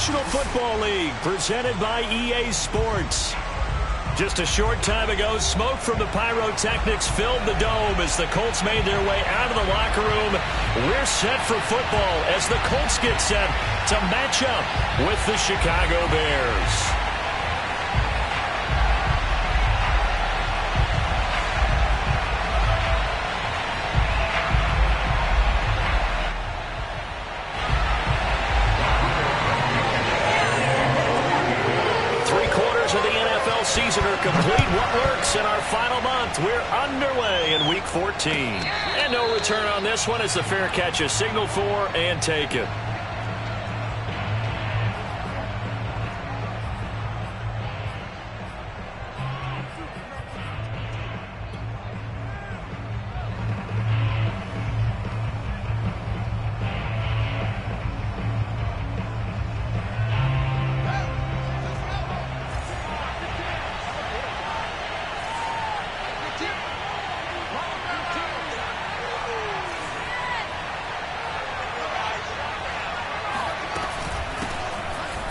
National Football League, presented by EA Sports. Just a short time ago, smoke from the pyrotechnics filled the dome as the Colts made their way out of the locker room. We're set for football as the Colts get set to match up with the Chicago Bears. Season are complete. What works in our final month? We're underway in Week 14. And no return on this one as the fair catch is signaled for and taken.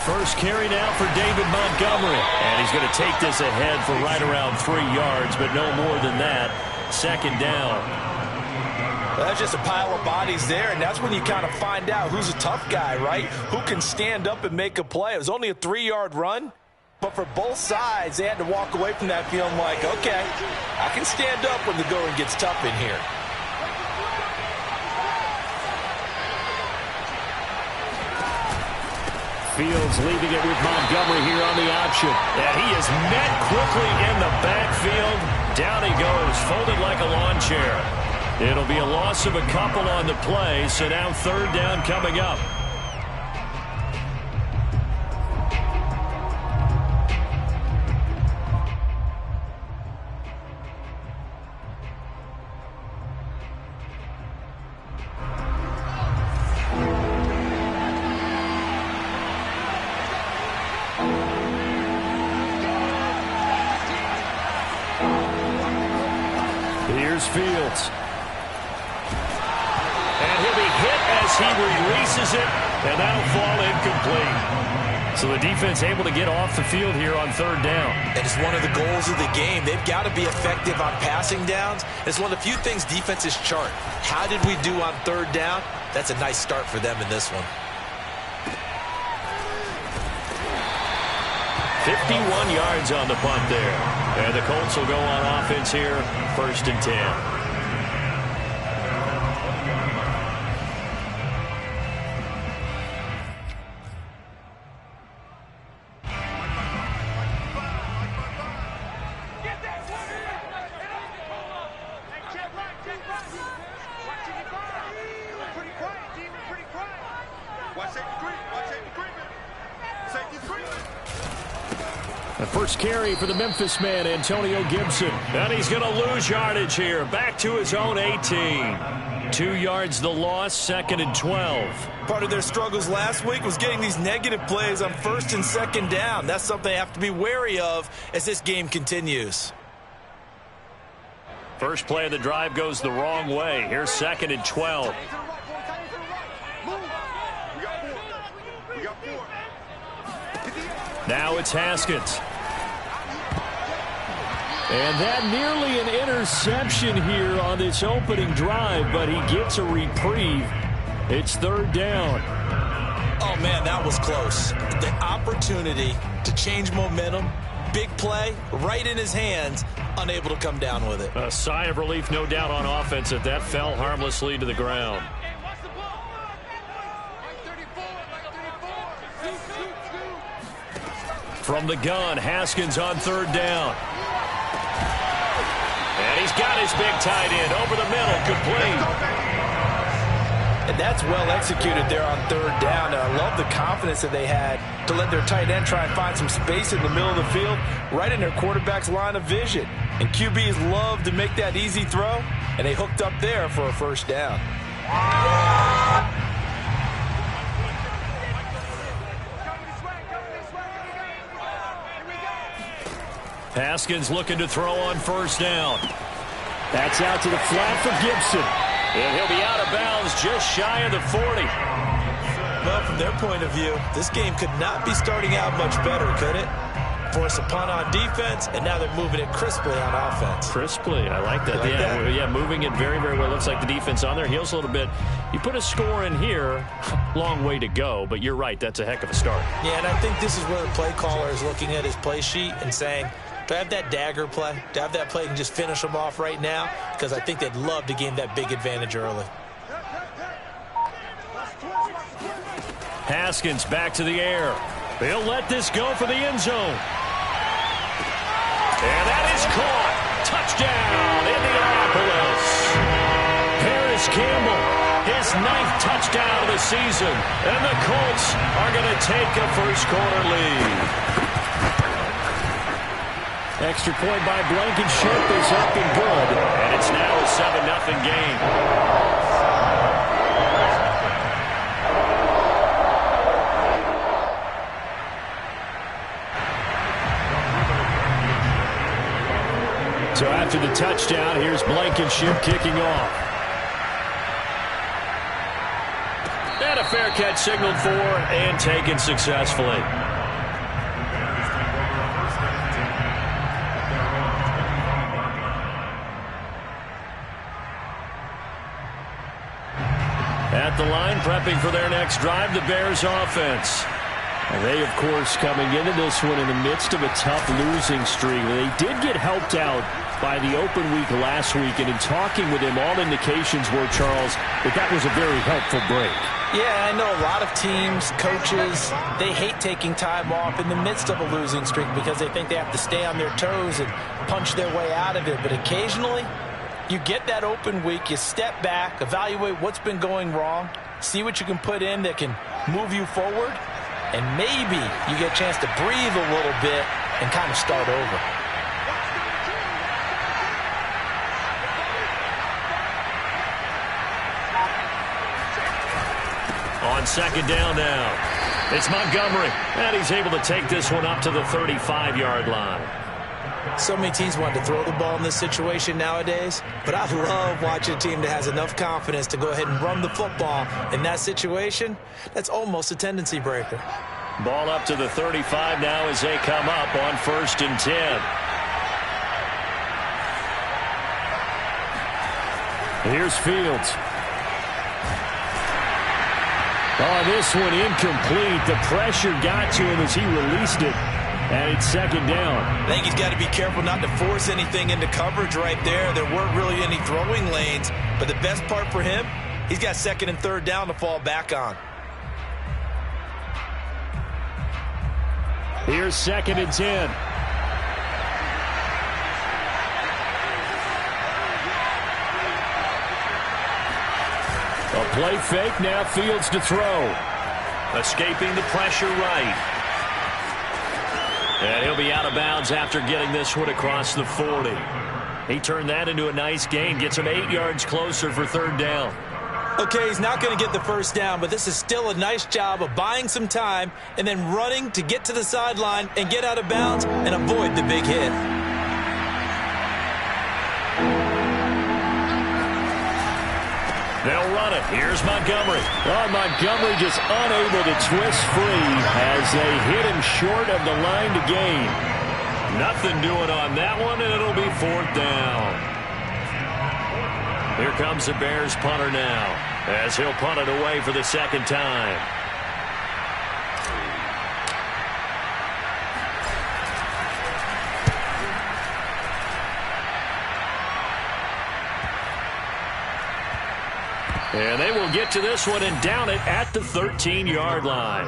First carry now for David Montgomery. And he's going to take this ahead for right around 3 yards, but no more than that. Second down. Well, that's just a pile of bodies there, and that's when you kind of find out who's a tough guy, right? Who can stand up and make a play. It was only a 3-yard run, but for both sides, they had to walk away from that feeling like, okay, I can stand up when the going gets tough in here. Fields leaving it with Montgomery here on the option. And he is met quickly in the backfield. Down he goes, folded like a lawn chair. It'll be a loss of a couple on the play, so now third down coming up. Here's Fields. And he'll be hit as he releases it, and that'll fall incomplete. So the defense able to get off the field here on third down. And it's one of the goals of the game. They've got to be effective on passing downs. It's one of the few things defenses chart. How did we do on third down? That's a nice start for them in this one. 51 yards on the punt there. And the Colts will go on offense here, 1st and 10. The first carry for the Memphis man, Antonio Gibson. And he's going to lose yardage here. Back to his own 18. 2 yards the loss, 2nd and 12. Part of their struggles last week was getting these negative plays on 1st and 2nd down. That's something they have to be wary of as this game continues. First play of the drive goes the wrong way. Here's 2nd and 12. Now it's Haskins. And that nearly an interception here on this opening drive, but he gets a reprieve. It's third down. Oh, man, that was close. The opportunity to change momentum, big play, right in his hands, unable to come down with it. A sigh of relief, no doubt, on offense that that fell harmlessly to the ground. From the gun, Haskins on third down. And he's got his big tight end over the middle, complete. And that's well executed there on third down. And I love the confidence that they had to let their tight end try and find some space in the middle of the field, right in their quarterback's line of vision. And QBs love to make that easy throw, and they hooked up there for a first down. Haskins looking to throw on first down. That's out to the flat for Gibson. And he'll be out of bounds just shy of the 40. Well, from their point of view, this game could not be starting out much better, could it? Force a punt on defense, and now they're moving it crisply on offense. Crisply, I like that. Like that? Yeah, moving it very, very well. Looks like the defense on their heels a little bit. You put a score in here, long way to go, but you're right, that's a heck of a start. Yeah, and I think this is where the play caller is looking at his play sheet and saying, do I have that dagger play? Do I have that play and just finish them off right now? Because I think they'd love to gain that big advantage early. Haskins back to the air. He'll let this go for the end zone. And that is caught. Touchdown, Indianapolis. Harris Campbell, his 9th touchdown of the season. And the Colts are going to take a first-quarter lead. Extra point by Blankenship is up and good. And it's now a 7-0 game. So after the touchdown, here's Blankenship kicking off. And a fair catch signaled for and taken successfully. At the line, prepping for their next drive, the Bears offense. And they, of course, coming into this one in the midst of a tough losing streak. They did get helped out by the open week last week, and in talking with him, all indications were, Charles, that was a very helpful break. Yeah, I know a lot of teams, coaches, they hate taking time off in the midst of a losing streak because they think they have to stay on their toes and punch their way out of it. But occasionally, you get that open week, you step back, evaluate what's been going wrong, see what you can put in that can move you forward, and maybe you get a chance to breathe a little bit and kind of start over. On second down now, it's Montgomery, and he's able to take this one up to the 35-yard line. So many teams want to throw the ball in this situation nowadays, but I love watching a team that has enough confidence to go ahead and run the football in that situation. That's almost a tendency breaker. Ball up to the 35 now as they come up on 1st and 10. Here's Fields. Oh, this one incomplete. The pressure got to him as he released it. And it's second down. I think he's got to be careful not to force anything into coverage right there. There weren't really any throwing lanes. But the best part for him, he's got 2nd and 3rd down to fall back on. Here's 2nd and 10. A play fake, now Fields to throw. Escaping the pressure right. And he'll be out of bounds after getting this one across the 40. He turned that into a nice gain, gets him 8 yards closer for 3rd down. Okay, he's not going to get the first down, but this is still a nice job of buying some time and then running to get to the sideline and get out of bounds and avoid the big hit. They'll run it. Here's Montgomery. Oh, Montgomery just unable to twist free as they hit him short of the line to gain. Nothing doing on that one, and it'll be 4th down. Here comes the Bears punter now as he'll punt it away for the 2nd time. And they will get to this one and down it at the 13-yard line.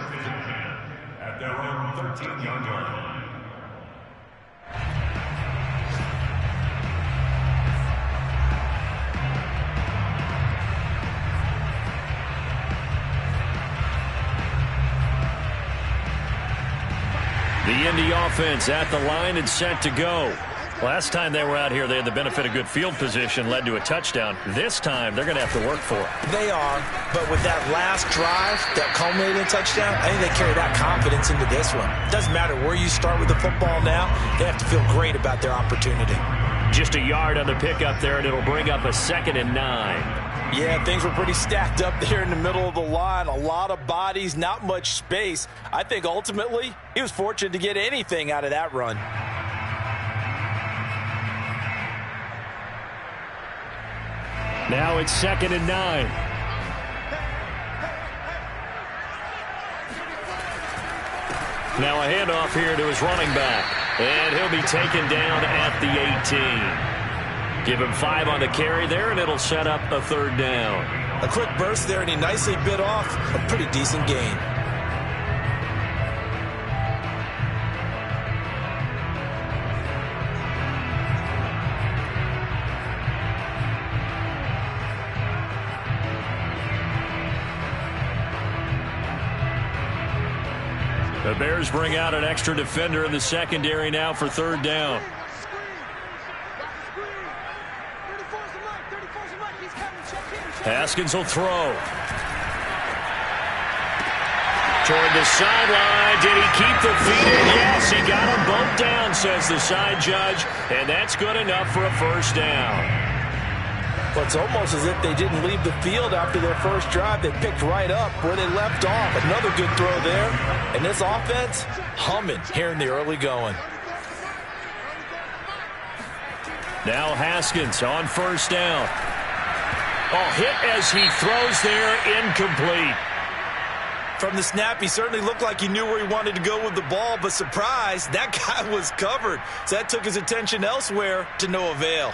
At their own 13-yard line. The Indy offense at the line and set to go. Last time they were out here, they had the benefit of good field position, led to a touchdown. This time, they're going to have to work for it. They are, but with that last drive that culminated in a touchdown, I think they carry that confidence into this one. It doesn't matter where you start with the football now. They have to feel great about their opportunity. Just a yard on the pickup there, and it'll bring up a 2nd and 9. Yeah, things were pretty stacked up there in the middle of the line. A lot of bodies, not much space. I think ultimately he was fortunate to get anything out of that run. Now it's 2nd and 9. Now a handoff here to his running back. And he'll be taken down at the 18. Give him 5 on the carry there, and it'll set up a 3rd down. A quick burst there, and he nicely bit off a pretty decent gain. The Bears bring out an extra defender in the secondary now for 3rd down. Haskins will throw. Toward the sideline. Did he keep the feet in? Yes, he got them both down, says the side judge. And that's good enough for a 1st down. But it's almost as if they didn't leave the field after their first drive. They picked right up where they left off. Another good throw there. And this offense humming here in the early going. Now Haskins on 1st down. Oh, hit as he throws there, incomplete. From the snap, he certainly looked like he knew where he wanted to go with the ball, but surprise, that guy was covered. So that took his attention elsewhere to no avail.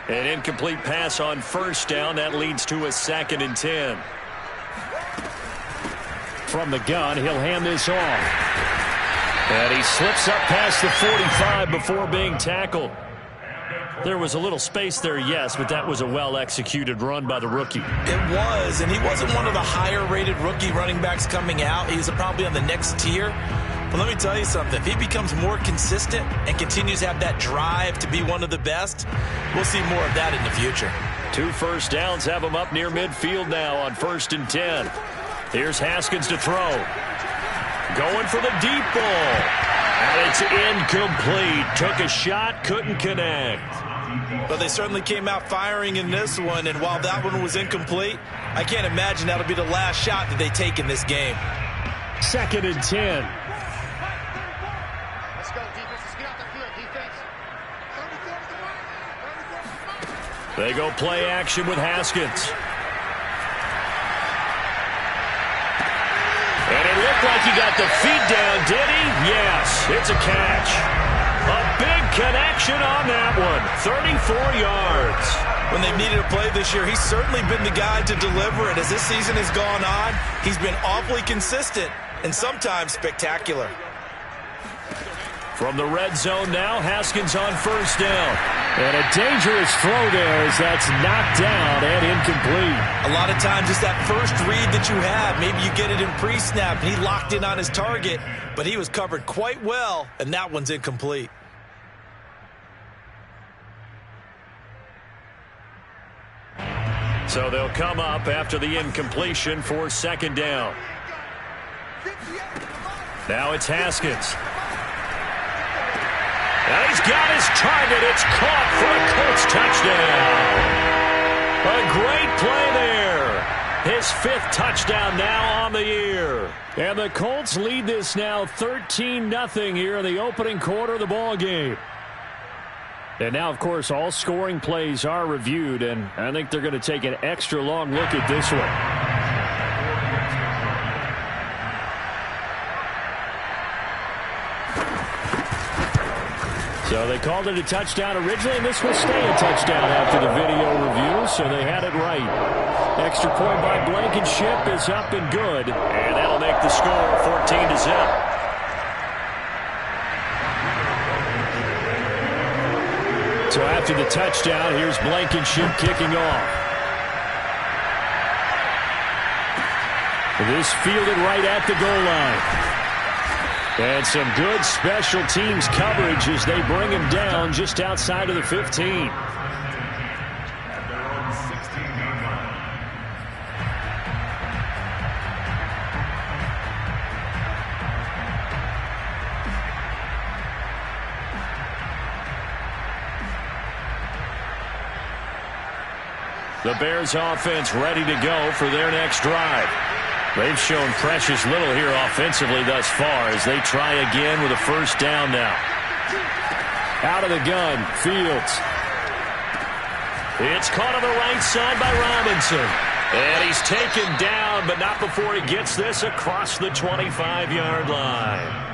An incomplete pass on 1st down. That leads to a 2nd and 10. From the gun, he'll hand this off. And he slips up past the 45 before being tackled. There was a little space there, yes, but that was a well-executed run by the rookie. It was, and he wasn't one of the higher-rated rookie running backs coming out. He's probably on the next tier. But let me tell you something. If he becomes more consistent and continues to have that drive to be one of the best, we'll see more of that in the future. 2 first downs have him up near midfield now on 1st and 10. Here's Haskins to throw. Going for the deep ball. And it's incomplete. Took a shot, couldn't connect. But they certainly came out firing in this one, and while that one was incomplete, I can't imagine that'll be the last shot that they take in this game. 2nd and 10. Let's go, defense. Let's get out the field, defense. They go play action with Haskins. And it looked like he got the feet down, did he? Yes, it's a catch. A big connection on that one. 34 yards. When they've needed a play this year, he's certainly been the guy to deliver it. As this season has gone on, he's been awfully consistent and sometimes spectacular. From the red zone now, Haskins on 1st down. And a dangerous throw there as that's knocked down and incomplete. A lot of times it's that first read that you have. Maybe you get it in pre-snap, and he locked in on his target, but he was covered quite well, and that one's incomplete. So they'll come up after the incompletion for 2nd down. Now it's Haskins. And he's got his target. It's caught for a Colts touchdown. A great play there. His 5th touchdown now on the year. And the Colts lead this now 13-0 here in the opening quarter of the ball game. And now, of course, all scoring plays are reviewed, and I think they're going to take an extra long look at this one. So they called it a touchdown originally, and this will stay a touchdown after the video review, so they had it right. Extra point by Blankenship is up and good, and that'll make the score 14-0. So after the touchdown, here's Blankenship kicking off. This fielded right at the goal line. And some good special teams coverage as they bring him down just outside of the 15. The Bears offense ready to go for their next drive. They've shown precious little here offensively thus far as they try again with a first down now. Out of the gun, Fields. It's caught on the right side by Robinson. And he's taken down, but not before he gets this across the 25-yard line.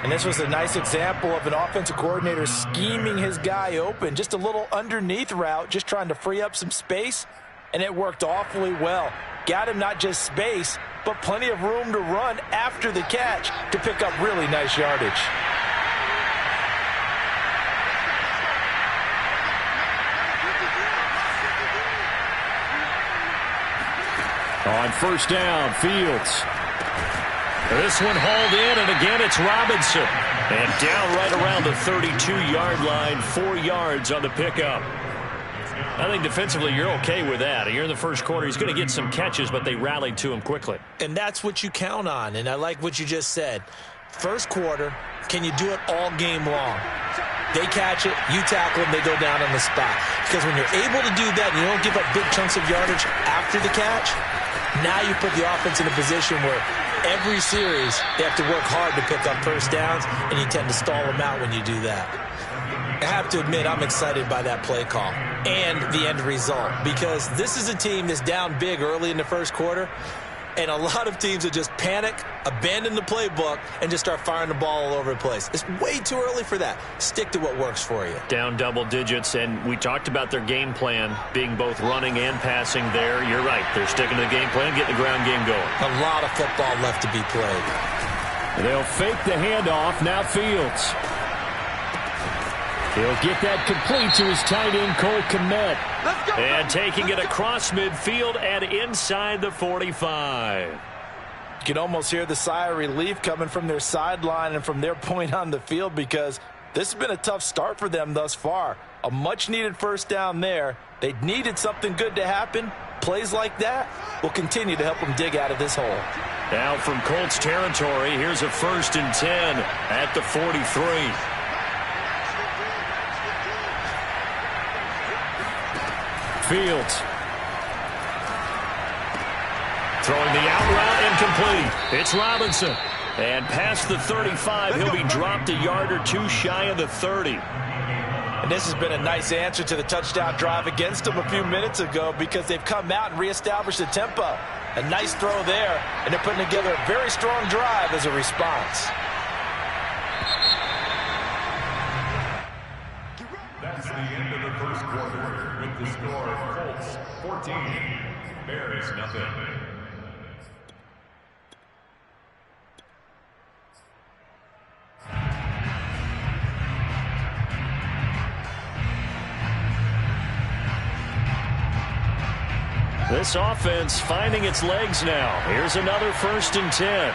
And this was a nice example of an offensive coordinator scheming his guy open. Just a little underneath route, just trying to free up some space, and it worked awfully well. Got him not just space, but plenty of room to run after the catch to pick up really nice yardage. On first down, Fields. This one hauled in, and again it's Robinson. And down right around the 32-yard line, 4 yards on the pickup. I think defensively you're okay with that. You're in the first quarter. He's going to get some catches, but they rallied to him quickly. And that's what you count on, and I like what you just said. First quarter, can you do it all game long? They catch it, you tackle them, they go down on the spot. Because when you're able to do that and you don't give up big chunks of yardage after the catch, now you put the offense in a position where every series they have to work hard to pick up first downs, and you tend to stall them out when you do that. I have to admit, I'm excited by that play call and the end result, because this is a team that's down big early in the first quarter, and a lot of teams that just panic, abandon the playbook, and just start firing the ball all over the place. It's way too early for that. Stick to what works for you. Down double digits, and we talked about their game plan being both running and passing there. You're right. They're sticking to the game plan, getting the ground game going. A lot of football left to be played. They'll fake the handoff. Now Fields. He'll get that complete to his tight end, Cole Kmet. And taking it across midfield and inside the 45. You can almost hear the sigh of relief coming from their sideline and from their point on the field, because this has been a tough start for them thus far. A much-needed first down there. They needed something good to happen. Plays like that will continue to help them dig out of this hole. Now from Colts territory, here's a 1st and 10 at the 43. Fields. Throwing the out route incomplete. It's Robinson. And past the 35, he'll be dropped a yard or two shy of the 30. And this has been a nice answer to the touchdown drive against them a few minutes ago, because they've come out and reestablished the tempo. A nice throw there, and they're putting together a very strong drive as a response. That's the end of the first quarter with the score Colts 14, Bears nothing. This offense finding its legs now. Here's another 1st and 10.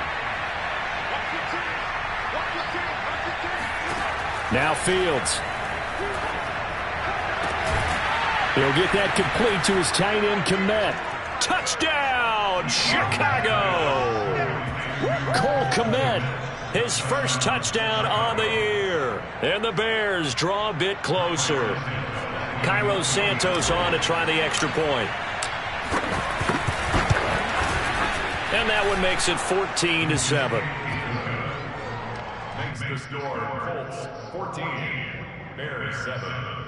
Now Fields. He'll get that complete to his tight end, Kmet. Touchdown, Chicago! Cole Kmet, his first touchdown on the year. And the Bears draw a bit closer. Cairo Santos on to try the extra point. And that one makes it 14-7. Makes the score Colts 14, Bears 7.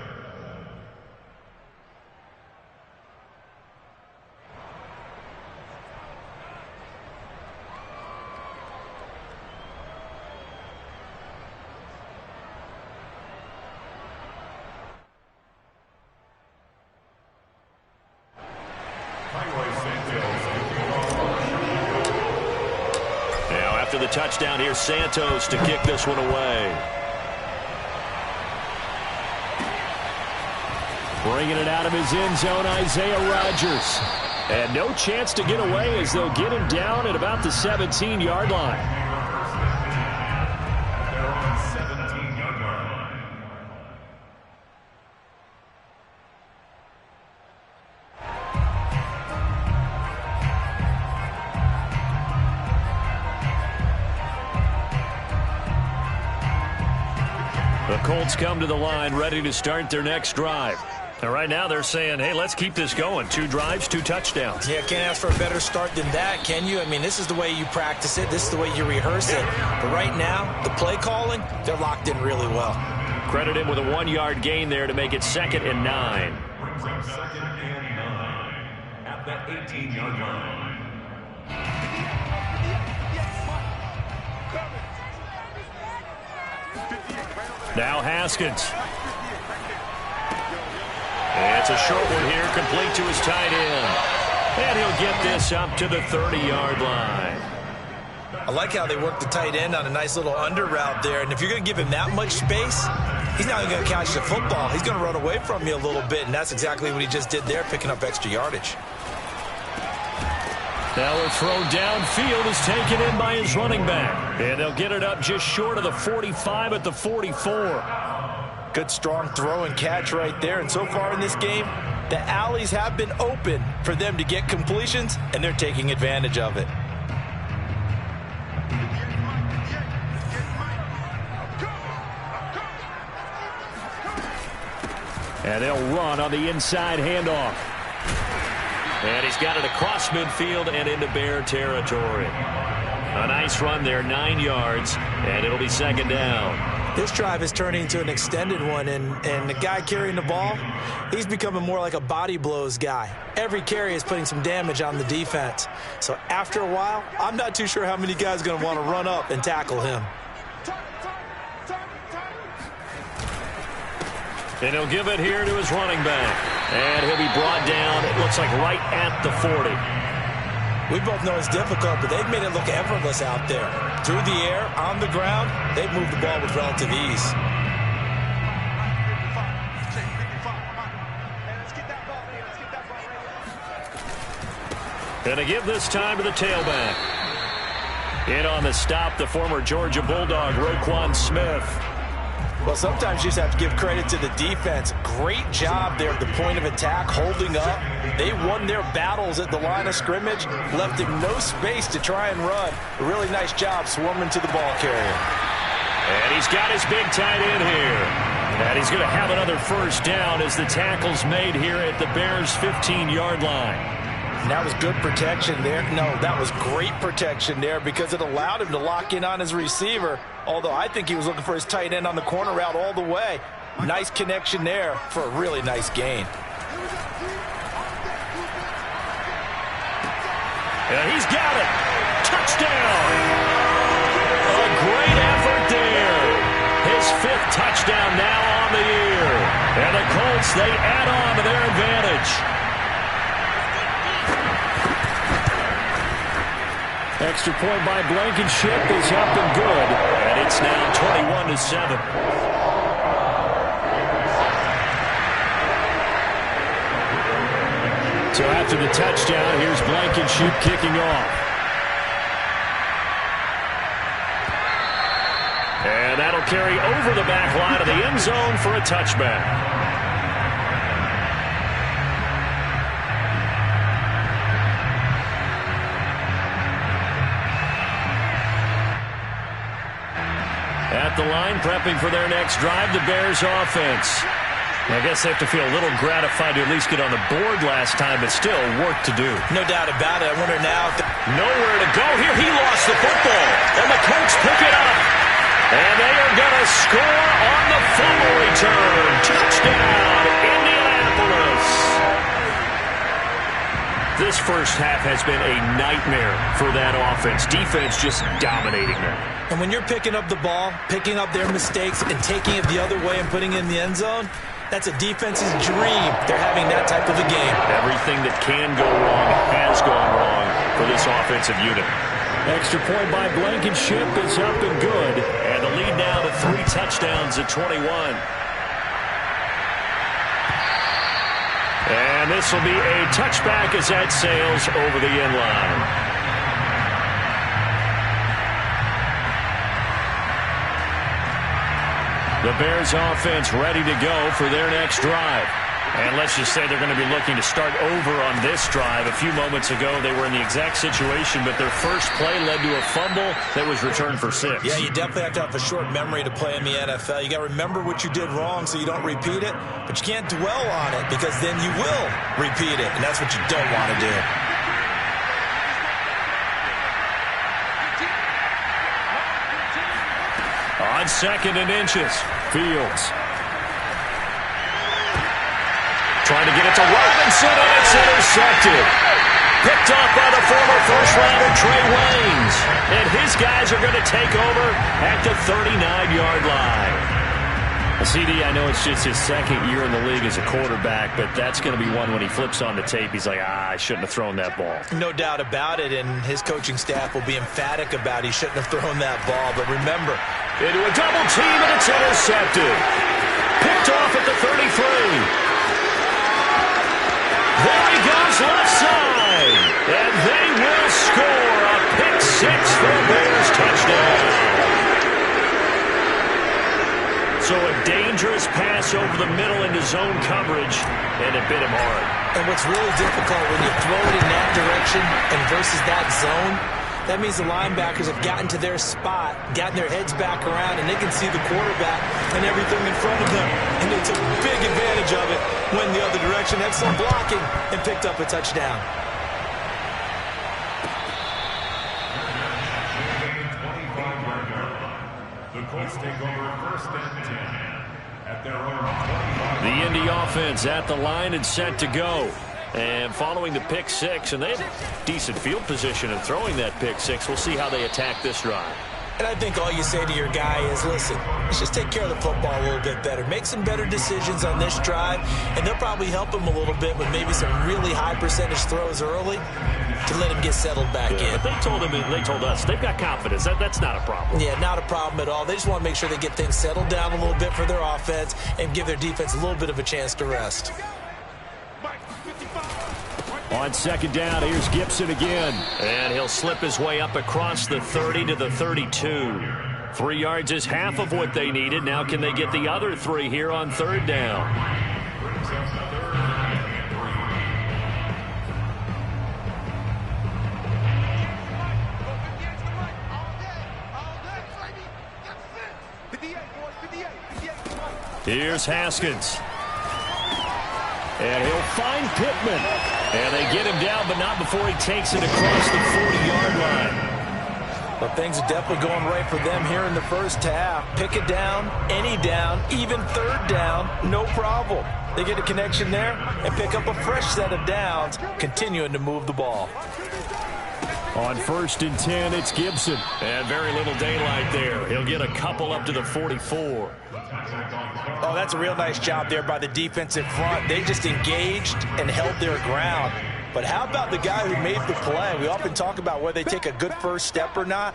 After the touchdown, here's Santos to kick this one away. Bringing it out of his end zone, Isaiah Rodgers. And no chance to get away as they'll get him down at about the 17-yard line. The Colts come to the line ready to start their next drive. And right now they're saying, hey, let's keep this going. 2 drives, 2 touchdowns. Yeah, can't ask for a better start than that, can you? I mean, this is the way you practice it. This is the way you rehearse it. But right now, the play calling, they're locked in really well. Credit him with a 1-yard gain there to make it 2nd and 9. Brings up 2nd and 9 at the 18-yard line. Now Haskins. And it's a short one here, complete to his tight end. And he'll get this up to the 30-yard line. I like how they work the tight end on a nice little under route there. And if you're going to give him that much space, he's not going to catch the football. He's going to run away from you a little bit, and that's exactly what he just did there, picking up extra yardage. Now a throw downfield is taken in by his running back. And they'll get it up just short of the 45 at the 44. Good, strong throw and catch right there. And so far in this game, the alleys have been open for them to get completions, and they're taking advantage of it. And they'll run on the inside handoff. And he's got it across midfield and into Bear territory. A nice run there, 9 yards, and it'll be 2nd down. This drive is turning into an extended one, and the guy carrying the ball, he's becoming more like a body blows guy. Every carry is putting some damage on the defense. So after a while, I'm not too sure how many guys are going to want to run up and tackle him. And he'll give it here to his running back. And he'll be brought down, it looks like right at the 40. We both know it's difficult, but they've made it look effortless out there. Through the air, on the ground, they've moved the ball with relative ease. Gonna give this time to the tailback. In on the stop, the former Georgia Bulldog, Roquan Smith. Well, sometimes you just have to give credit to the defense. Great job there at the point of attack, holding up. They won their battles at the line of scrimmage, left him no space to try and run. A really nice job swarming to the ball carrier. And he's got his big tight end here. And he's going to have another first down as the tackle's made here at the Bears' 15-yard line. And that was good protection there. No, that was great protection there because it allowed him to lock in on his receiver, although I think he was looking for his tight end on the corner route all the way. Nice connection there for a really nice gain. And he's got it. Touchdown. A great effort there. His 5th touchdown now on the year. And the Colts, they add on to their advantage. Extra point by Blankenship is up and good. And it's now 21-7. So after the touchdown, here's Blankenship kicking off. And that'll carry over the back line of the end zone for a touchback. At the line, prepping for their next drive, the Bears offense. I guess they have to feel a little gratified to at least get on the board last time, but still work to do. No doubt about it. I wonder now. Nowhere to go here. He lost the football, and the Colts pick it up. And they are going to score on the fumble return. Touchdown, Indianapolis. This first half has been a nightmare for that offense. Defense just dominating them. And when you're picking up the ball, picking up their mistakes, and taking it the other way and putting it in the end zone, that's a defense's dream. They're having that type of a game. Everything that can go wrong has gone wrong for this offensive unit. Extra point by Blankenship is up and good. And the lead now to 3 touchdowns at 21. And this will be a touchback as that sails over the end line. The Bears offense ready to go for their next drive. And let's just say they're going to be looking to start over on this drive. A few moments ago, they were in the exact situation, but their first play led to a fumble that was returned for 6. Yeah, you definitely have to have a short memory to play in the NFL. You got to remember what you did wrong so you don't repeat it, but you can't dwell on it because then you will repeat it, and that's what you don't want to do. On 2nd and inches, Fields. Trying to get it to Robinson, and it's intercepted. Picked off by the former first-rounder Trey Waynes. And his guys are going to take over at the 39-yard line. CD, I know it's just his 2nd year in the league as a quarterback, but that's going to be one when he flips on the tape, he's like, I shouldn't have thrown that ball. No doubt about it, and his coaching staff will be emphatic about he shouldn't have thrown that ball. But remember, into a double team, and it's intercepted. Picked off at the 33. There he goes left side. And they will score a pick 6 for the Bears touchdown. So a dangerous pass over the middle into zone coverage, and it bit him hard. And what's really difficult when you throw it in that direction and versus that zone, that means the linebackers have gotten to their spot, gotten their heads back around, and they can see the quarterback and everything in front of them. And they took big advantage of it, went the other direction, had some blocking, and picked up a touchdown. The Colts take over 1st and 10 at their own 25. The Indy offense at the line and set to go. And following the pick 6, and they have decent field position in throwing that pick 6. We'll see how they attack this drive. And I think all you say to your guy is, listen, let's just take care of the football a little bit better. Make some better decisions on this drive, and they'll probably help him a little bit with maybe some really high percentage throws early to let him get settled back in. But they told us they've got confidence. That's not a problem. Yeah, not a problem at all. They just want to make sure they get things settled down a little bit for their offense and give their defense a little bit of a chance to rest. On 2nd down, here's Gibson again. And he'll slip his way up across the 30 to the 32. 3 yards is half of what they needed. Now can they get the other 3 here on 3rd down? Here's Haskins. And he'll find Pittman. And they get him down, but not before he takes it across the 40-yard line. Well, things are definitely going right for them here in the first half. Pick it down, any down, even 3rd down, no problem. They get a connection there and pick up a fresh set of downs, continuing to move the ball. On 1st and 10, it's Gibson. And very little daylight there. He'll get a couple up to the 44. Oh, that's a real nice job there by the defensive front. They just engaged and held their ground. But how about the guy who made the play? We often talk about whether they take a good first step or not.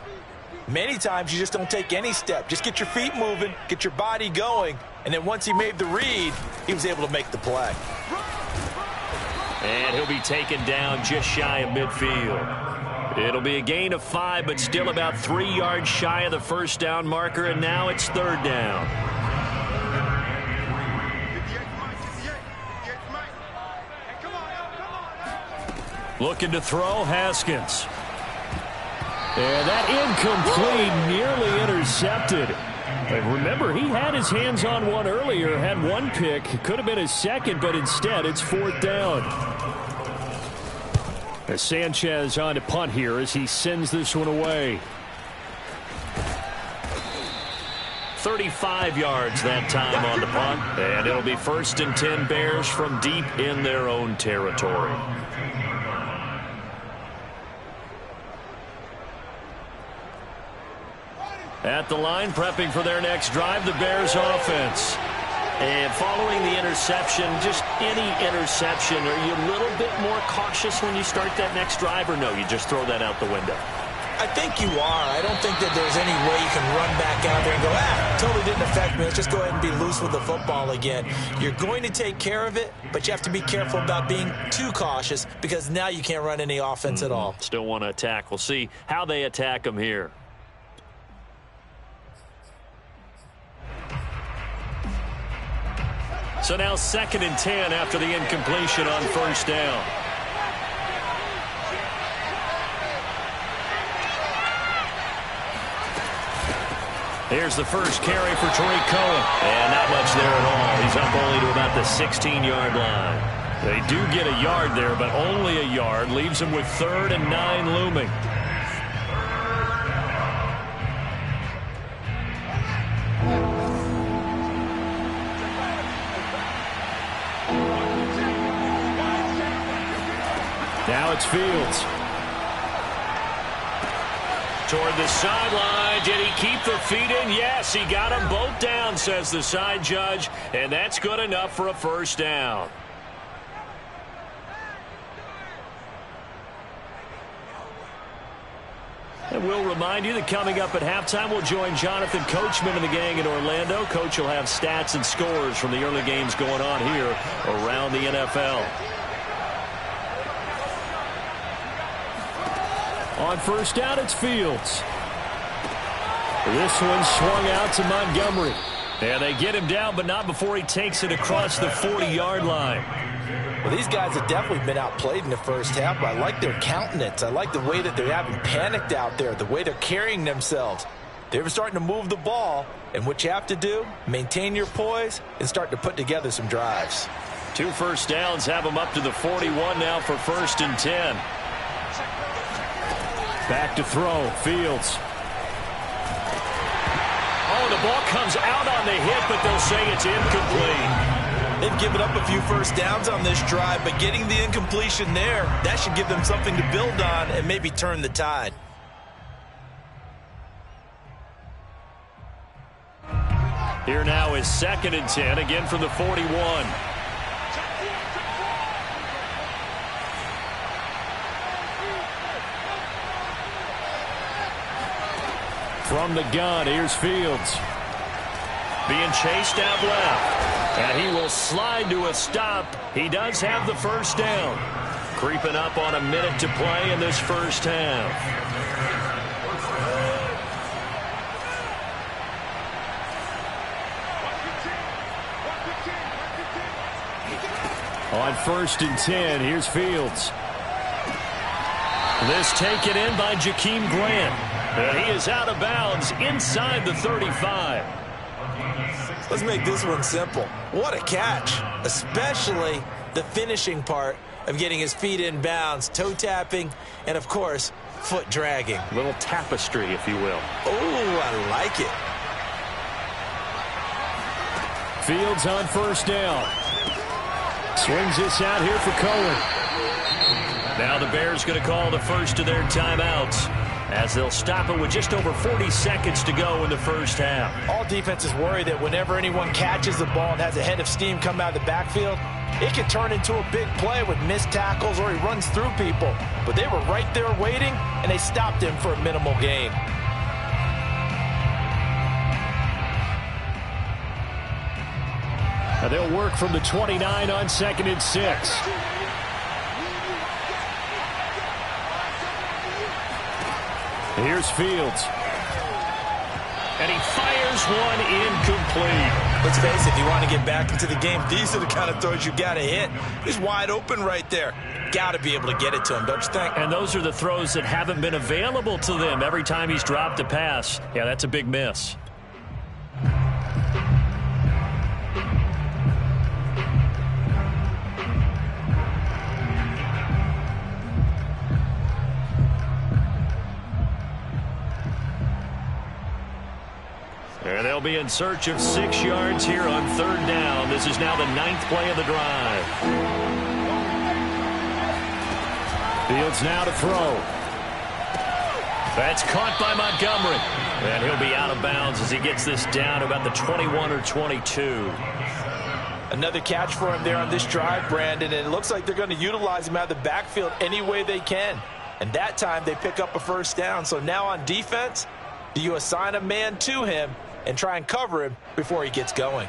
Many times you just don't take any step. Just get your feet moving, get your body going, and then once he made the read, he was able to make the play. And he'll be taken down just shy of midfield. It'll be a gain of 5, but still about 3 yards shy of the first down marker, and now it's 3rd down. Looking to throw, Haskins. And that incomplete, nearly intercepted. Remember, he had his hands on one earlier, had one pick. Could have been his 2nd, but instead it's 4th down. As Sanchez on to punt here as he sends this one away. 35 yards that time on the punt. And it'll be 1st and 10 Bears from deep in their own territory. At the line, prepping for their next drive, the Bears offense. And following the interception, just any interception, are you a little bit more cautious when you start that next drive, or no, you just throw that out the window? I think you are. I don't think that there's any way you can run back out there and go, totally didn't affect me. Let's just go ahead and be loose with the football again. You're going to take care of it, but you have to be careful about being too cautious because now you can't run any offense at all. Still want to attack. We'll see how they attack them here. So now 2nd and 10 after the incompletion on first down. Here's the first carry for Tariq Cohen. And not much there at all. He's up only to about the 16-yard line. They do get a yard there, but only a yard. Leaves him with 3rd and 9 looming. Now it's Fields. Toward the sideline. Did he keep the feet in? Yes, he got them both down, says the side judge. And that's good enough for a first down. And we'll remind you that coming up at halftime, we'll join Jonathan Coachman and the gang in Orlando. Coach will have stats and scores from the early games going on here around the NFL. On first down, it's Fields. This one swung out to Montgomery. And they get him down, but not before he takes it across the 40-yard line. Well, these guys have definitely been outplayed in the first half, but I like their countenance. I like the way that they haven't panicked out there, the way they're carrying themselves. They're starting to move the ball, and what you have to do, maintain your poise and start to put together some drives. 2 first downs have them up to the 41 now for 1st and 10. Back to throw, Fields. Oh, the ball comes out on the hit, but they'll say it's incomplete. They've given up a few first downs on this drive, but getting the incompletion there, that should give them something to build on and maybe turn the tide. Here now is 2nd and 10, again from the 41. From the gun, here's Fields. Being chased out left. And he will slide to a stop. He does have the first down. Creeping up on a minute to play in this first half. On 1st and 10, here's Fields. This taken in by Jakeem Grant. And he is out of bounds inside the 35. Let's make this one simple. What a catch, especially the finishing part of getting his feet in bounds, toe tapping, and of course, foot dragging. A little tapestry, if you will. Oh, I like it. Fields on first down. Swings this out here for Cohen. Now the Bears going to call the first of their timeouts, as they'll stop it with just over 40 seconds to go in the first half. All defenses worry that whenever anyone catches the ball and has a head of steam come out of the backfield, it can turn into a big play with missed tackles or he runs through people. But they were right there waiting, and they stopped him for a minimal gain. Now they'll work from the 29 on 2nd and 6. Here's Fields. And he fires one incomplete. Let's face it, if you want to get back into the game, these are the kind of throws you got to hit. He's wide open right there. Got to be able to get it to him, don't you think? And those are the throws that haven't been available to them every time he's dropped a pass. Yeah, that's a big miss. And they'll be in search of 6 yards here on 3rd down. This is now the 9th play of the drive. Fields now to throw. That's caught by Montgomery. And he'll be out of bounds as he gets this down to about the 21 or 22. Another catch for him there on this drive, Brandon, and it looks like they're going to utilize him out of the backfield any way they can. And that time they pick up a first down. So now on defense, do you assign a man to him and try and cover him before he gets going?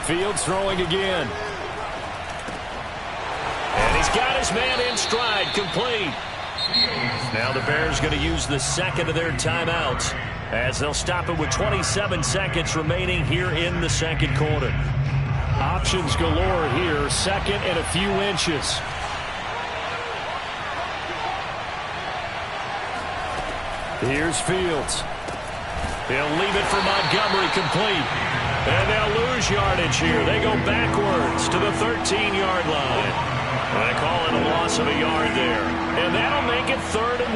Fields throwing again. And he's got his man in stride, complete. Now the Bears going to use the second of their timeouts as they'll stop it with 27 seconds remaining here in the second quarter. Options galore here, second and a few inches. Here's Fields. He'll leave it for Montgomery complete. And they'll lose yardage here. They go backwards to the 13-yard line. They call it a loss of a yard there. And that'll make it 3rd and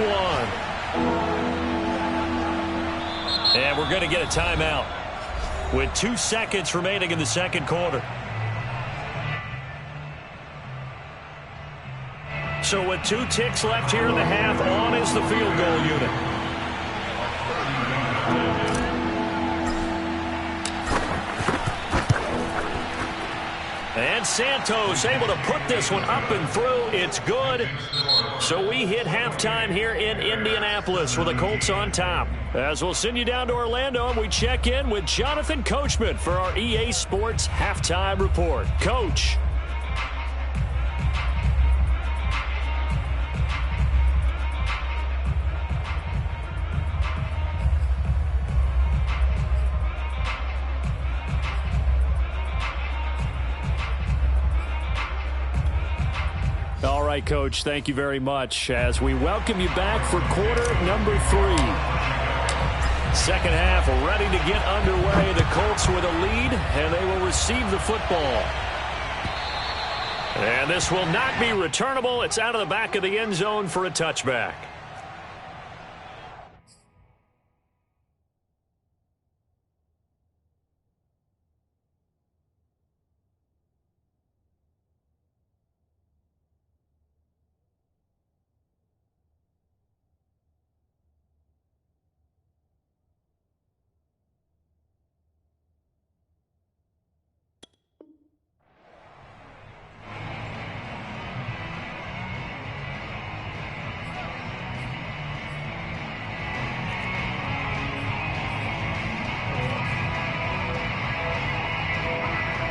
1. And we're going to get a timeout with 2 seconds remaining in the second quarter. So with 2 ticks left here in the half, on is the field goal unit. And Santos able to put this one up and through. It's good. So we hit halftime here in Indianapolis with the Colts on top. As we'll send you down to Orlando, and we check in with Jonathan Coachman for our EA Sports Halftime Report. Coach. All right, Coach, thank you very much as we welcome you back for quarter number 3. Second half ready to get underway. The Colts with a lead, and they will receive the football. And this will not be returnable. It's out of the back of the end zone for a touchback.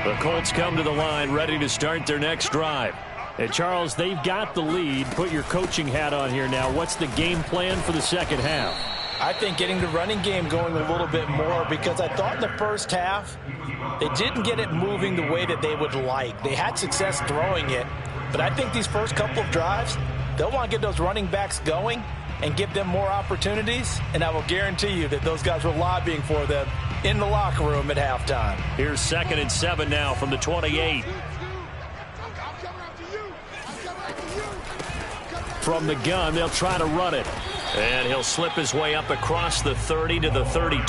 The Colts come to the line ready to start their next drive. And Charles, they've got the lead. Put your coaching hat on here now. What's the game plan for the second half? I think getting the running game going a little bit more, because I thought in the first half they didn't get it moving the way that they would like. They had success throwing it, but I think these first couple of drives, they'll want to get those running backs going and give them more opportunities, and I will guarantee you that those guys were lobbying for them in the locker room at halftime. Here's 2nd and 7 now from the 28. From the gun, they'll try to run it. And he'll slip his way up across the 30 to the 32.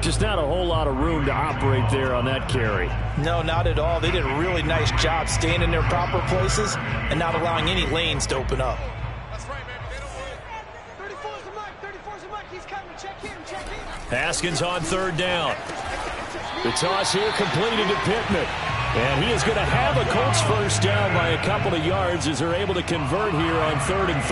Just not a whole lot of room to operate there on that carry. No, not at all. They did a really nice job staying in their proper places and not allowing any lanes to open up. That's right, man. They don't worry. 34's the mic. 34's the mic. He's coming. Check him. Check him. Haskins on 3rd down. The toss here completed to Pittman. And he is going to have a Colts first down by a couple of yards as they're able to convert here on 3rd and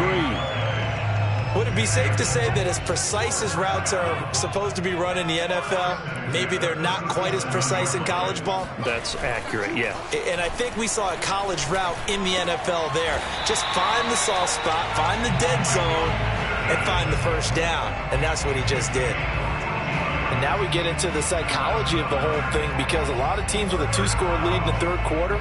3. Would it be safe to say that as precise as routes are supposed to be run in the NFL, maybe they're not quite as precise in college ball? That's accurate, yeah. And I think we saw a college route in the NFL there. Just find the soft spot, find the dead zone, and find the first down. And that's what he just did. And now we get into the psychology of the whole thing, because a lot of teams with a 2-score lead in the 3rd quarter,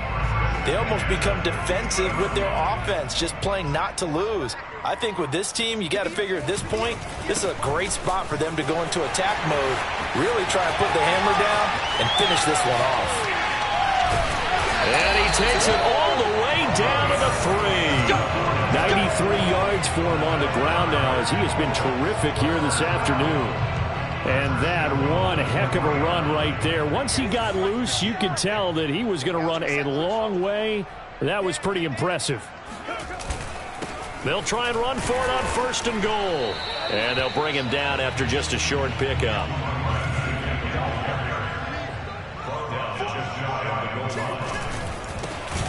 they almost become defensive with their offense, just playing not to lose. I think with this team, you got to figure at this point, this is a great spot for them to go into attack mode, really try and put the hammer down and finish this one off. And he takes it all the way down to the 3. 93 yards for him on the ground now, as he has been terrific here this afternoon. And that one heck of a run right there. Once he got loose, you could tell that he was going to run a long way. That was pretty impressive. They'll try and run for it on 1st and goal. And they'll bring him down after just a short pickup.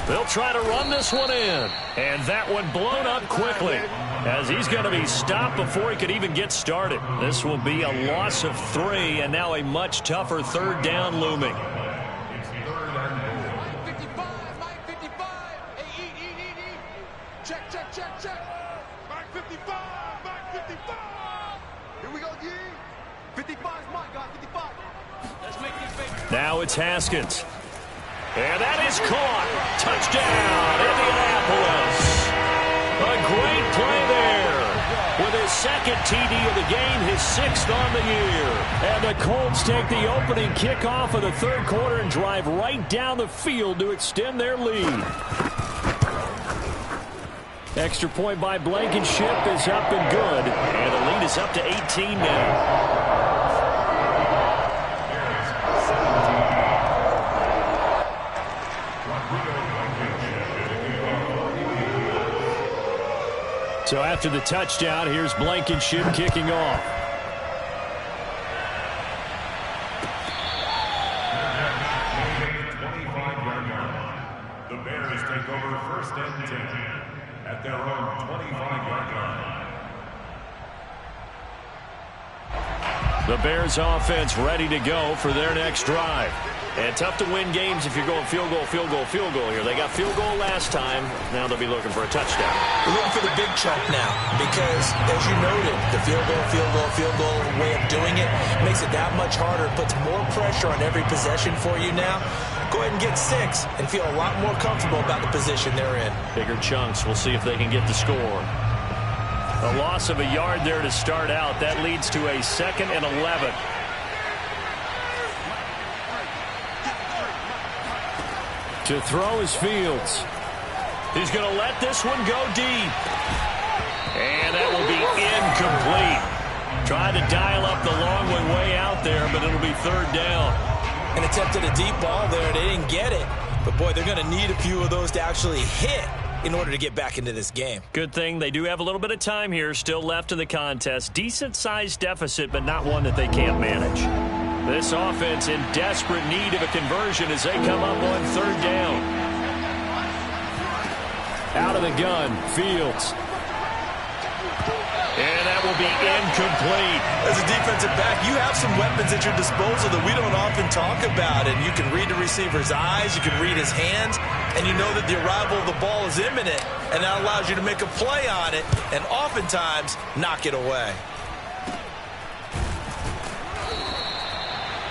They'll try to run this one in. And that one blown up quickly, as he's going to be stopped before he could even get started. This will be a loss of 3, and now a much tougher 3rd down looming. Now it's Haskins. And that is caught. Touchdown, Indianapolis. A great play there. With his second TD of the game, his 6th on the year. And the Colts take the opening kickoff of the third quarter and drive right down the field to extend their lead. Extra point by Blankenship is up and good. And the lead is up to 18 now. So after the touchdown, here's Blankenship kicking off. The Bears take over 1st and 10 at their own 25-yard line. The Bears offense ready to go for their next drive. And tough to win games if you're going field goal, field goal, field goal here. They got field goal last time. Now they'll be looking for a touchdown. We're looking for the big chunk now because, as you noted, the field goal way of doing it makes it that much harder. It puts more pressure on every possession for you now. Go ahead and get 6 and feel a lot more comfortable about the position they're in. Bigger chunks. We'll see if they can get the score. A loss of a yard there to start out. That leads to a 2nd and 11. To throw is Fields. He's going to let this one go deep. And that will be incomplete. Tried to dial up the long way out there, but it'll be 3rd down. And attempted a deep ball there. They didn't get it. But, boy, they're going to need a few of those to actually hit in order to get back into this game. Good thing they do have a little bit of time here still left in the contest. Decent-sized deficit, but not one that they can't manage. This offense in desperate need of a conversion as they come up on 3rd down. Out of the gun, Fields. And that will be incomplete. As a defensive back, you have some weapons at your disposal that we don't often talk about. And you can read the receiver's eyes, you can read his hands, and you know that the arrival of the ball is imminent. And that allows you to make a play on it and oftentimes knock it away.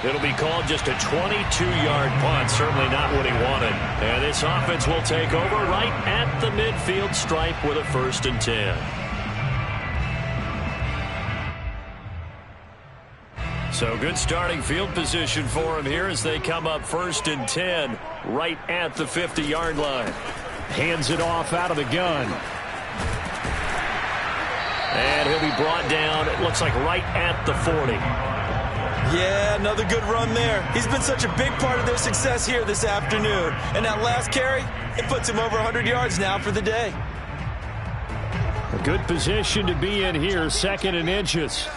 It'll be called just a 22-yard punt. Certainly not what he wanted. And this offense will take over right at the midfield stripe with a 1st and 10. So good starting field position for him here as they come up 1st and 10 right at the 50-yard line. Hands it off out of the gun. And he'll be brought down, it looks like right at the 40. Yeah, another good run there. He's been such a big part of their success here this afternoon. And that last carry, it puts him over 100 yards now for the day. A good position to be in here, 2nd and inches.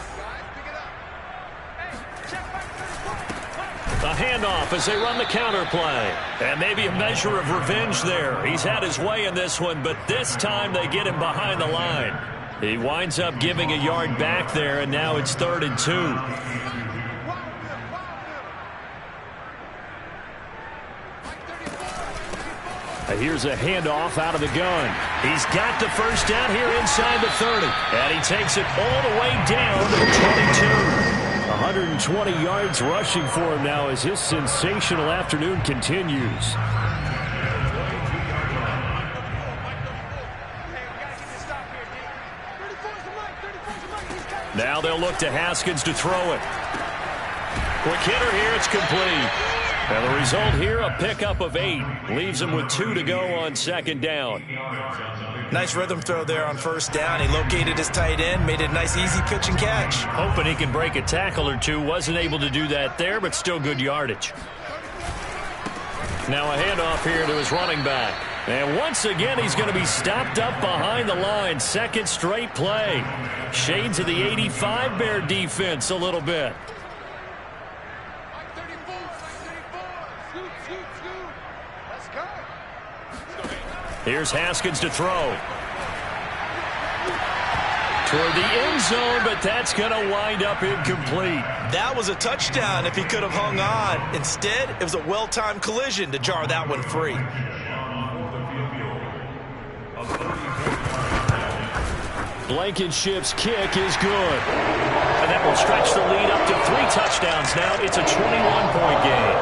A handoff as they run the counter play. And maybe a measure of revenge there. He's had his way in this one, but this time they get him behind the line. He winds up giving a yard back there, and now it's 3rd and 2. Here's a handoff out of the gun. He's got the 1st down here inside the 30. And he takes it all the way down to the 22. 120 yards rushing for him now as his sensational afternoon continues. Now they'll look to Haskins to throw it. Quick hitter here, it's complete. And the result here, a pickup of 8. Leaves him with 2 to go on 2nd down. Nice rhythm throw there on 1st down. He located his tight end, made it a nice easy pitch and catch. Hoping he can break a tackle or two. Wasn't able to do that there, but still good yardage. Now a handoff here to his running back. And once again, he's going to be stopped up behind the line. 2nd straight play. Shades of the 85 Bear defense a little bit. Here's Haskins to throw. Toward the end zone, but that's going to wind up incomplete. That was a touchdown if he could have hung on. Instead, it was a well-timed collision to jar that one free. Blankenship's kick is good. And that will stretch the lead up to 3 touchdowns now. It's a 21-point game.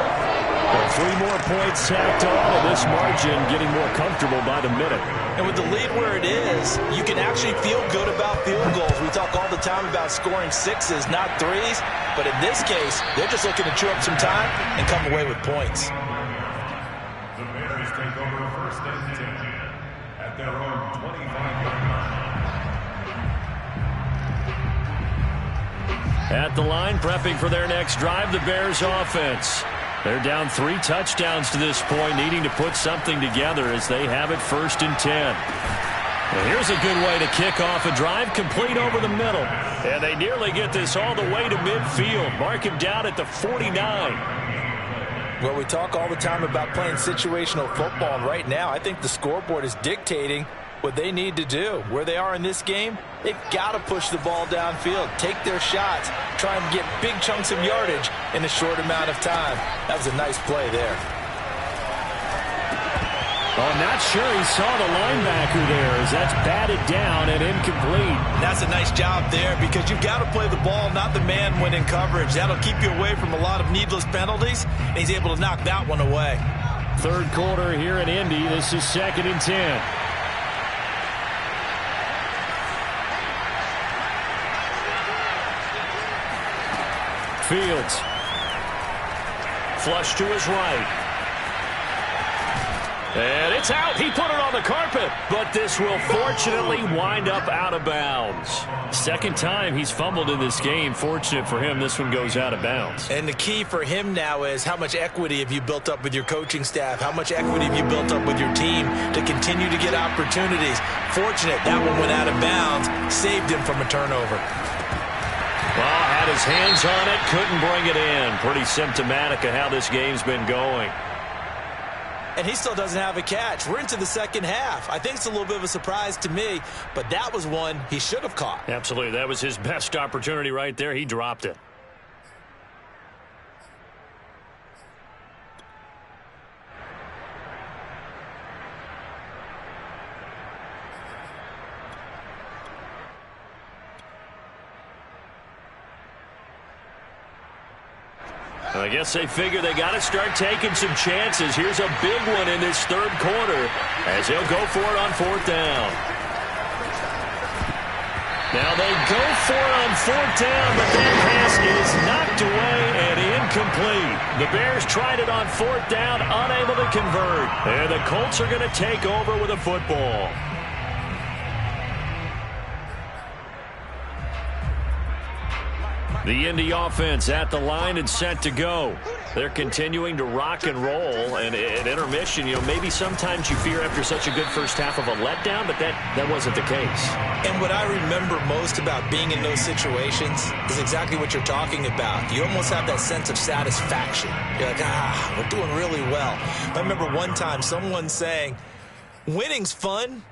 Well, 3 more points tacked on, and this margin getting more comfortable by the minute. And with the lead where it is, you can actually feel good about field goals. We talk all the time about scoring 6s, not 3s. But in this case, they're just looking to chew up some time and come away with points. The Bears take over first and 10 at their own 25-yard line. At the line, prepping for their next drive, the Bears offense. They're down 3 touchdowns to this point, needing to put something together as they have it first and 10. Well, here's a good way to kick off a drive, complete over the middle. And they nearly get this all the way to midfield. Mark him down at the 49. Well, we talk all the time about playing situational football, and right now I think the scoreboard is dictating what they need to do. Where they are in this game, they've got to push the ball downfield, take their shots, try and get big chunks of yardage in a short amount of time. That was a nice play there. Oh, not sure he saw the linebacker there as that's batted down and incomplete. That's a nice job there because you've got to play the ball, not the man when in coverage. That'll keep you away from a lot of needless penalties, and he's able to knock that one away. Third quarter here in Indy. This is 2nd and 10. Fields. Flush to his right. And it's out. He put it on the carpet. But this will fortunately wind up out of bounds. Second time he's fumbled in this game. Fortunate for him, this one goes out of bounds. And the key for him now is how much equity have you built up with your coaching staff? How much equity have you built up with your team to continue to get opportunities? Fortunate that one went out of bounds. Saved him from a turnover. Well, had his hands on it, couldn't bring it in. Pretty symptomatic of how this game's been going. And he still doesn't have a catch. We're into the second half. I think it's a little bit of a surprise to me, but that was one he should have caught. Absolutely. That was his best opportunity right there. He dropped it. I guess they figure they got to start taking some chances. Here's a big one in this third quarter as he'll go for it on 4th down. Now they go for it on 4th down, but that pass is knocked away and incomplete. The Bears tried it on 4th down, unable to convert. And the Colts are going to take over with a football. The Indy offense at the line and set to go. They're continuing to rock and roll, and at intermission, you know, maybe sometimes you fear after such a good first half of a letdown, but that wasn't the case. And what I remember most about being in those situations is exactly what you're talking about. You almost have that sense of satisfaction. You're like, we're doing really well. I remember one time someone saying, winning's fun,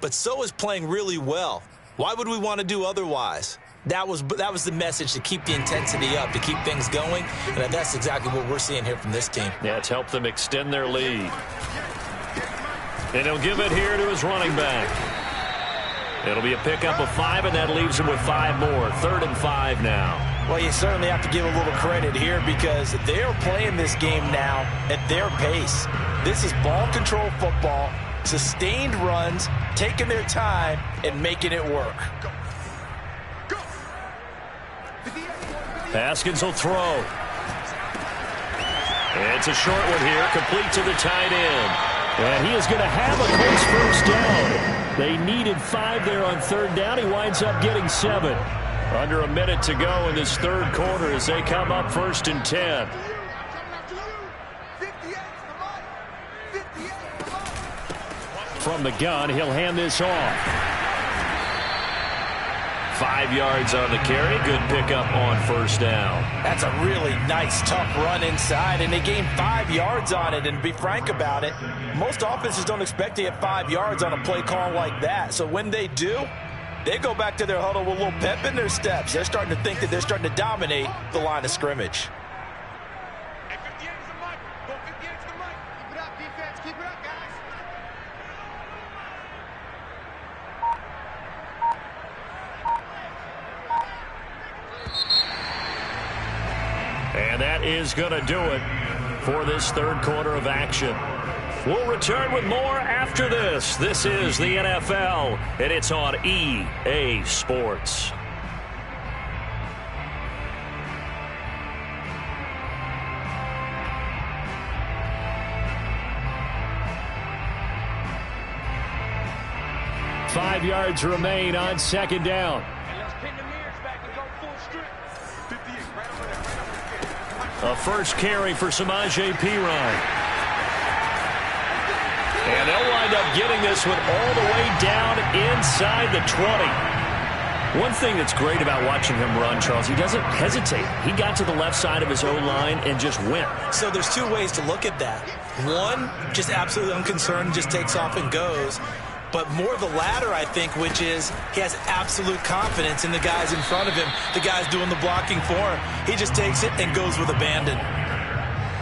but so is playing really well. Why would we want to do otherwise? That was the message, to keep the intensity up, to keep things going, and that's exactly what we're seeing here from this team. Yeah, it's helped them extend their lead. And he'll give it here to his running back. It'll be a pickup of 5, and that leaves him with 5 more. 3rd and 5 now. Well, you certainly have to give a little credit here because they're playing this game now at their pace. This is ball control football, sustained runs, taking their time, and making it work. Haskins will throw. It's a short one here, complete to the tight end. And he is going to have a Colts first down. They needed 5 there on 3rd down. He winds up getting 7. Under a minute to go in this third quarter as they come up 1st and 10. From the gun, he'll hand this off. 5 yards on the carry. Good pickup on 1st down. That's a really nice, tough run inside, and they gained 5 yards on it. And to be frank about it, most offenses don't expect to get 5 yards on a play call like that. So when they do, they go back to their huddle with a little pep in their steps. They're starting to think that they're starting to dominate the line of scrimmage. Hey, 58 is the mic. Go 58 is the mic. Keep it up, defense. Keep it up, guys. And that is going to do it for this third quarter of action. We'll return with more after this. This is the NFL, and it's on EA Sports. Five yards remain on second down. A first carry for Samaje Perine. And they'll wind up getting this one all the way down inside the 20. One thing that's great about watching him run, Charles, he doesn't hesitate. He got to the left side of his O-line and just went. So there's two ways to look at that. One, just absolutely unconcerned, just takes off and goes. But more the latter, I think, which is he has absolute confidence in the guys in front of him, the guys doing the blocking for him. He just takes it and goes with abandon.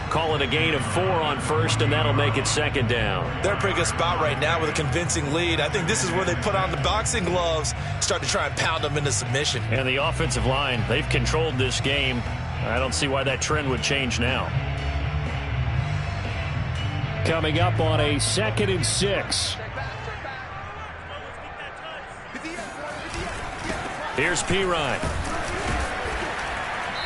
Call it a gain of 4 on first, and that'll make it second down. They're in a pretty good spot right now with a convincing lead. I think this is where they put on the boxing gloves, start to try and pound them into submission. And the offensive line, they've controlled this game. I don't see why that trend would change now. Coming up on a 2nd and 6. Here's Perine.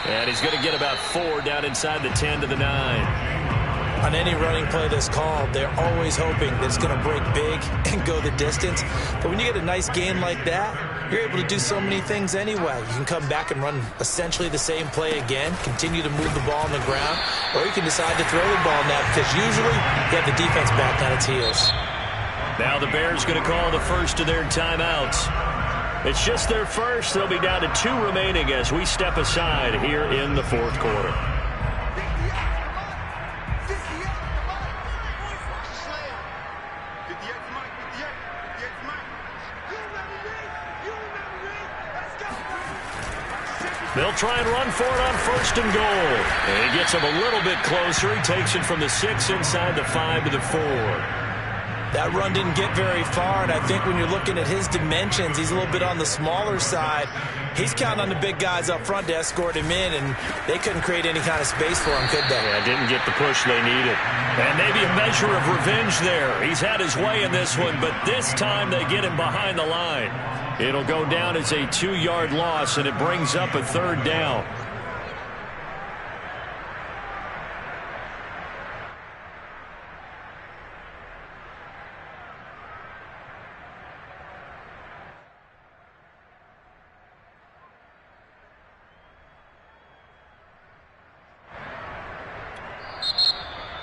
And he's going to get about 4 down inside the 10 to the 9. On any running play that's called, they're always hoping that it's going to break big and go the distance. But when you get a nice gain like that, you're able to do so many things anyway. You can come back and run essentially the same play again, continue to move the ball on the ground, or you can decide to throw the ball now because usually you have the defense back on its heels. Now the Bears going to call the first of their timeouts. It's just their first. They'll be down to 2 remaining as we step aside here in the fourth quarter. They'll try and run for it on 1st and goal. And he gets him a little bit closer. He takes it from the 6 inside the 5 to the 4. That run didn't get very far, and I think when you're looking at his dimensions, he's a little bit on the smaller side. He's counting on the big guys up front to escort him in, and they couldn't create any kind of space for him, could they? Yeah, didn't get the push they needed. And maybe a measure of revenge there. He's had his way in this one, but this time they get him behind the line. It'll go down as a 2-yard loss, and it brings up a 3rd down.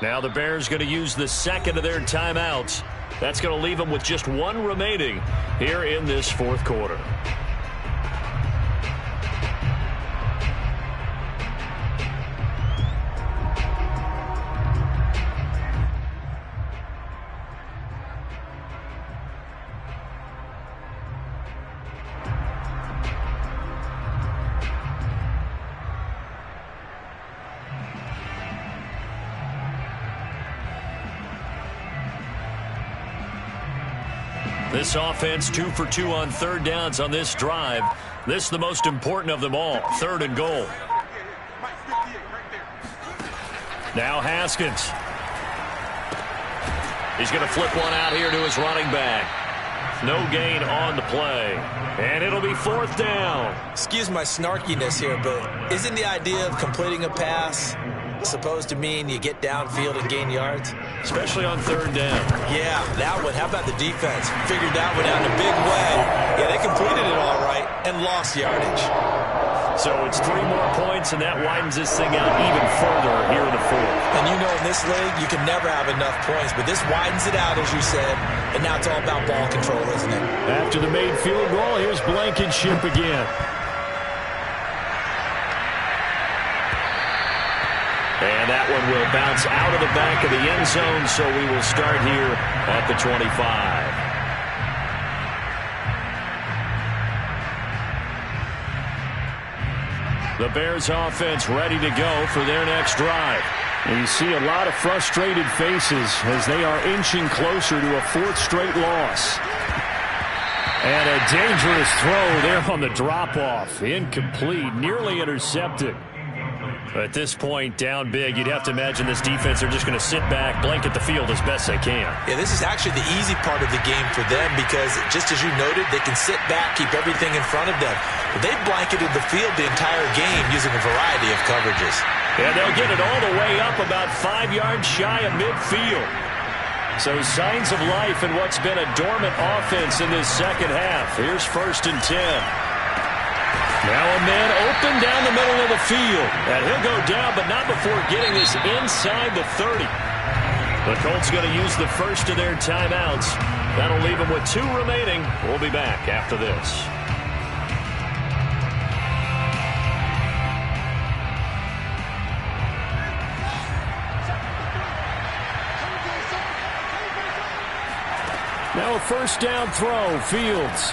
Now the Bears going to use the 2nd of their timeouts. That's going to leave them with just 1 remaining here in this fourth quarter. This offense 2 for 2 on 3rd downs on this drive. This is the most important of them all, 3rd and goal. Now Haskins. He's going to flip one out here to his running back. No gain on the play. And it'll be 4th down. Excuse my snarkiness here, but isn't the idea of completing a pass supposed to mean you get downfield and gain yards? Especially on 3rd down. Yeah, that one. How about the defense? Figured that one out in a big way. Yeah, they completed it all right and lost yardage. So it's 3 more points, and that widens this thing out even further here in the 4th. And you know in this league, you can never have enough points, but this widens it out, as you said, and now it's all about ball control, isn't it? After the made field goal, here's Blankenship again. And that one will bounce out of the back of the end zone, so we will start here at the 25. The Bears offense ready to go for their next drive. And you see a lot of frustrated faces as they are inching closer to a 4th straight loss. And a dangerous throw there on the drop-off. Incomplete, nearly intercepted. At this point, down big, you'd have to imagine this defense are just going to sit back, blanket the field as best they can. Yeah, this is actually the easy part of the game for them because, just as you noted, they can sit back, keep everything in front of them. But they've blanketed the field the entire game using a variety of coverages. And they'll get it all the way up about 5 yards shy of midfield. So signs of life in what's been a dormant offense in this second half. Here's 1st and 10. Now a man open down the middle of the field. And he'll go down, but not before getting this inside the 30. The Colts going to use the first of their timeouts. That'll leave them with 2 remaining. We'll be back after this. Now a 1st down throw, Fields.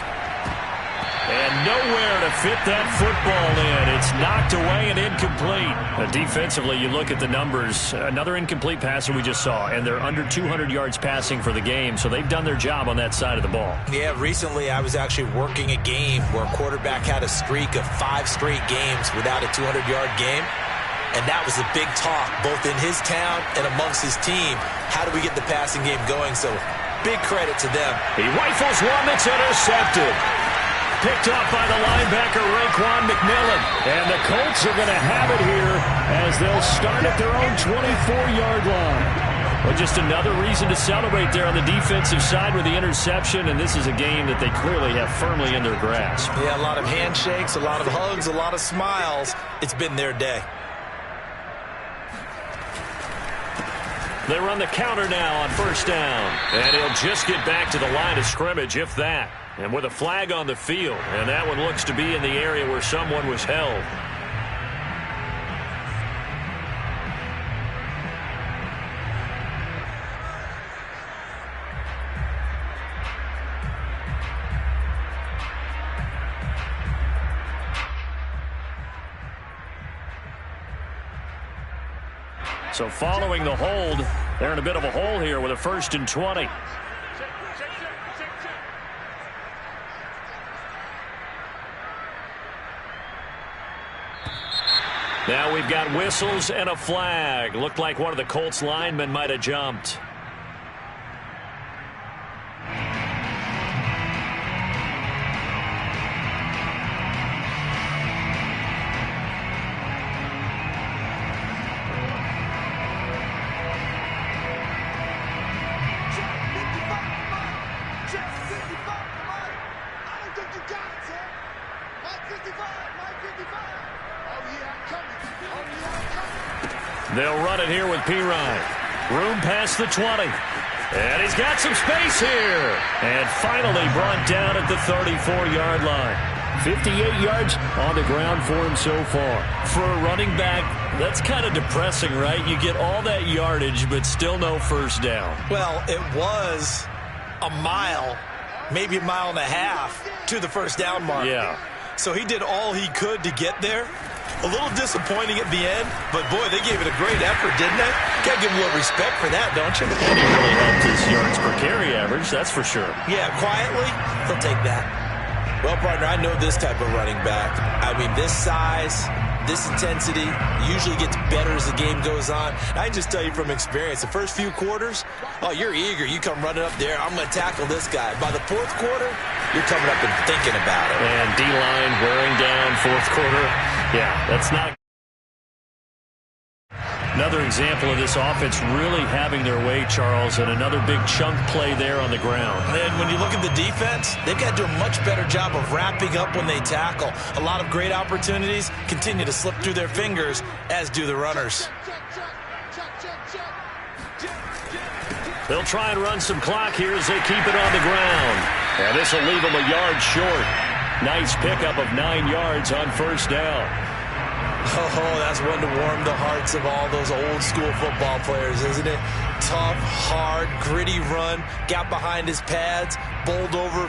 And nowhere to fit that football in. It's knocked away and incomplete. Defensively, you look at the numbers. Another incomplete passer we just saw, and they're under 200 yards passing for the game, so they've done their job on that side of the ball. Yeah, recently I was actually working a game where a quarterback had a streak of 5 straight games without a 200-yard game. And that was a big talk, both in his town and amongst his team. How do we get the passing game going? So big credit to them. He rifles one that's intercepted. Picked off by the linebacker, Raekwon McMillan. And the Colts are going to have it here as they'll start at their own 24-yard line. Well, just another reason to celebrate there on the defensive side with the interception, and this is a game that they clearly have firmly in their grasp. Yeah, a lot of handshakes, a lot of hugs, a lot of smiles. It's been their day. They run the counter now on 1st down. And he'll just get back to the line of scrimmage, if that. And with a flag on the field. And that one looks to be in the area where someone was held. So following the hold, they're in a bit of a hole here with a 1st and 20. Now we've got whistles and a flag. Looked like one of the Colts linemen might have jumped. They'll run it here with Pirine. Room past the 20. And he's got some space here. And finally brought down at the 34-yard line. 58 yards on the ground for him so far. For a running back, that's kind of depressing, right? You get all that yardage, but still no 1st down. Well, it was a mile, maybe a mile and a half to the 1st down mark. Yeah. So he did all he could to get there. A little disappointing at the end, but boy, they gave it a great effort, didn't they? Got to give him a little respect for that, don't you? And he really helped his yards per carry average, that's for sure. Yeah, quietly, they'll take that. Well, partner, I know this type of running back. I mean, this size, this intensity usually gets better as the game goes on. I can just tell you from experience, the first few quarters, oh, you're eager. You come running up there, I'm going to tackle this guy. By the 4th quarter, you're coming up and thinking about it. And D-line wearing down 4th quarter. Yeah, that's not. Another example of this offense really having their way, Charles, and another big chunk play there on the ground. And when you look at the defense, they've got to do a much better job of wrapping up when they tackle. A lot of great opportunities continue to slip through their fingers, as do the runners. They'll try and run some clock here as they keep it on the ground. And this will leave them a yard short. Nice pickup of 9 yards on 1st down. Oh, that's one to warm the hearts of all those old school football players, isn't it? Tough, hard, gritty run, got behind his pads, bowled over